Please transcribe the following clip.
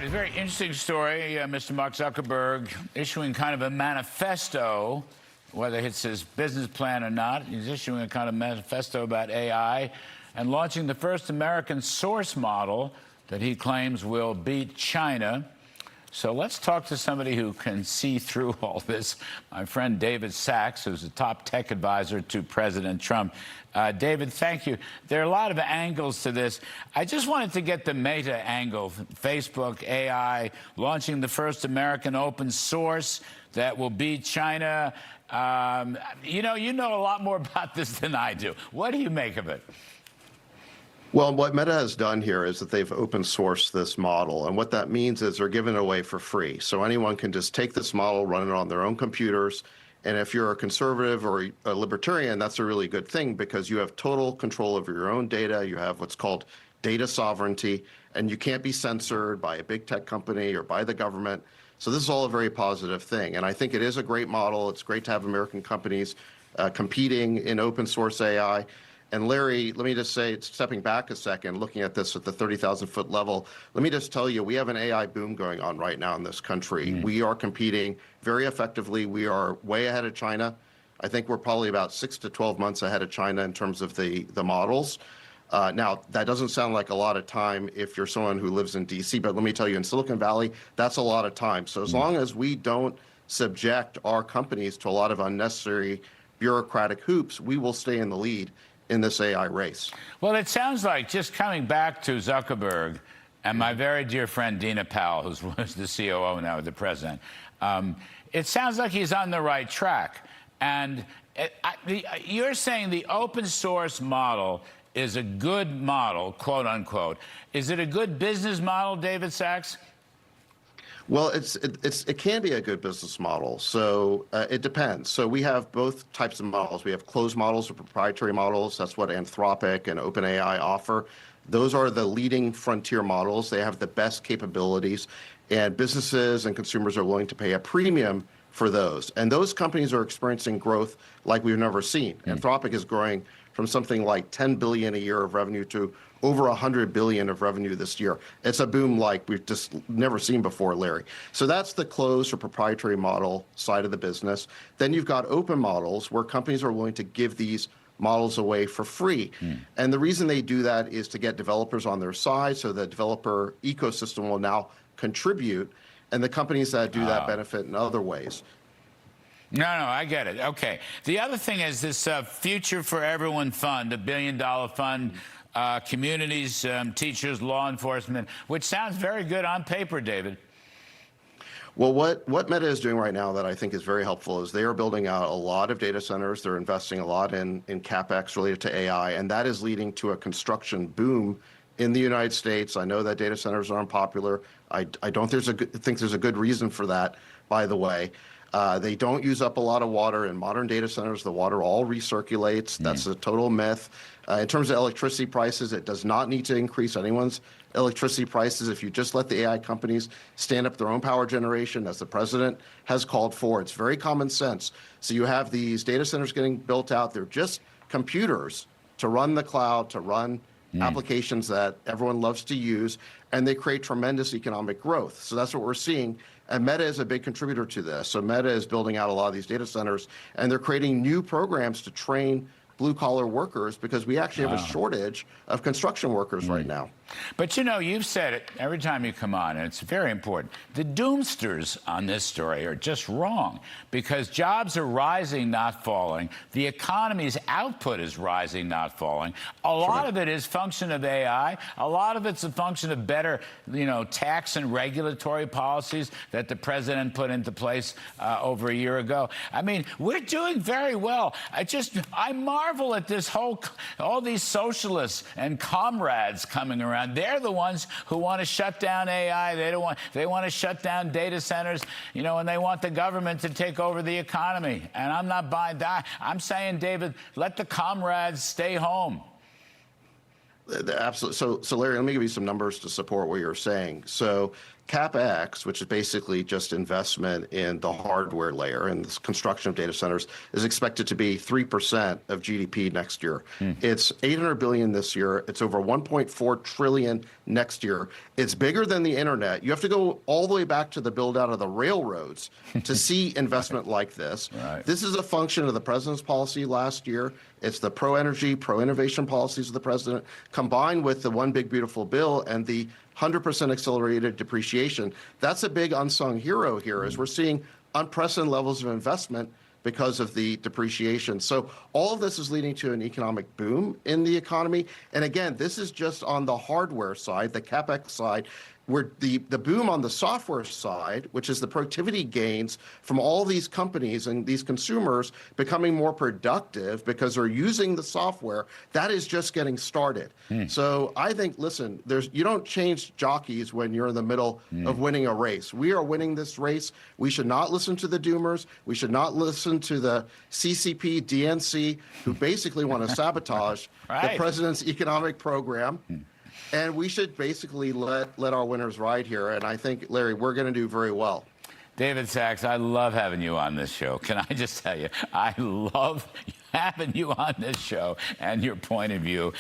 a very interesting story. Mr. Mark Zuckerberg issuing kind of a manifesto, whether it's his business plan or not. He's issuing a kind of manifesto about AI and launching the first American source model that he claims will beat China. So let's talk to somebody who can see through all this. My friend David Sachs, who's a top tech advisor to President Trump. David, thank you. There are a lot of angles to this. I just wanted to get the meta angle. Facebook, AI, launching the first American open source that will beat China. You know a lot more about this than I do. What do you make of it? Well, what Meta has done here is that they've open sourced this model. And what that means is they're giving it away for free. So anyone can just take this model, run it on their own computers. And if you're a conservative or a libertarian, that's a really good thing because you have total control over your own data. You have what's called data sovereignty, and you can't be censored by a big tech company or by the government. So this is all a very positive thing. And I think it is a great model. It's great to have American companies competing in open source AI. And Larry, let me just say, stepping back a second, looking at this at the 30,000-foot level, let me just tell you, we have an AI boom going on right now in this country. We are competing very effectively. We are way ahead of China. I think we're probably about 6 to 12 months ahead of China in terms of the models. Now, that doesn't sound like a lot of time if you're someone who lives in D.C., but let me tell you, in Silicon Valley, that's a lot of time. So as long as we don't subject our companies to a lot of unnecessary bureaucratic hoops, we will stay in the lead in this AI race. Well, it sounds like, just coming back to Zuckerberg and my very dear friend Dina Powell, who's the COO now of the president, it sounds like he's on the right track. And you're saying the open source model is a good model, quote unquote. Is it a good business model, David Sachs? Well, it can be a good business model. So it depends. So we have both types of models. We have closed models or proprietary models. That's what Anthropic and OpenAI offer. Those are the leading frontier models. They have the best capabilities, and businesses and consumers are willing to pay a premium for those. And those companies are experiencing growth like we've never seen. Anthropic is growing from something like 10 billion a year of revenue to over 100 billion of revenue this year. It's a boom like we've just never seen before, Larry. So that's the closed or proprietary model side of the business. Then you've got open models where companies are willing to give these models away for free. And the reason they do that is to get developers on their side, so the developer ecosystem will now contribute, and the companies that do that benefit in other ways. No, I get it. Okay. The other thing is this Future for Everyone fund, $1 billion fund, communities, teachers, law enforcement, which sounds very good on paper, David. Well, what Meta is doing right now that I think is very helpful is they are building out a lot of data centers. They're investing a lot in CapEx related to AI, and that is leading to a construction boom in the United States. I know that data centers are unpopular. I don't think there's a good reason for that, by the way. They don't use up a lot of water. In modern data centers, the water all recirculates. That's a total myth. In terms of electricity prices, it does not need to increase anyone's electricity prices if you just let the AI companies stand up their own power generation, as the president has called for. It's very common sense. So you have these data centers getting built out. They're just computers to run the cloud, to run applications that everyone loves to use, and they create tremendous economic growth. So that's what we're seeing. And Meta is a big contributor to this. So Meta is building out a lot of these data centers, and they're creating new programs to train blue-collar workers because we actually have a shortage of construction workers right now. But, you know, you've said it every time you come on, and it's very important. The doomsters on this story are just wrong because jobs are rising, not falling. The economy's output is rising, not falling. A lot of it is function of AI. A lot of it's a function of better, tax and regulatory policies that the president put into place over a year ago. I mean, we're doing very well. I marvel at this all these socialists and comrades coming around. They're the ones who want to shut down AI. They want to shut down data centers, and they want the government to take over the economy. And I'm not buying that. I'm saying, David, let the comrades stay home. Absolutely. So Larry, let me give you some numbers to support what you're saying. So CapEx, which is basically just investment in the hardware layer and the construction of data centers, is expected to be 3% of GDP next year. It's $800 billion this year. It's over $1.4 trillion next year. It's bigger than the internet. You have to go all the way back to the build out of the railroads to see investment like this. Right. This is a function of the president's policy last year. It's the pro-energy, pro-innovation policies of the president, combined with the One Big Beautiful Bill and the 100% accelerated depreciation. That's a big unsung hero here, as we're seeing unprecedented levels of investment because of the depreciation. So all of this is leading to an economic boom in the economy. And again, this is just on the hardware side, the CapEx side, where the boom on the software side, which is the productivity gains from all these companies and these consumers becoming more productive because they're using the software, that is just getting started. So I think, listen, you don't change jockeys when you're in the middle of winning a race. We are winning this race. We should not listen to the doomers. We should not listen to the CCP, DNC, who basically want to sabotage the president's economic program. And we should basically let our winners ride here. And I think, Larry, we're going to do very well. David Sachs, I love having you on this show. Can I just tell you, I love having you on this show and your point of view.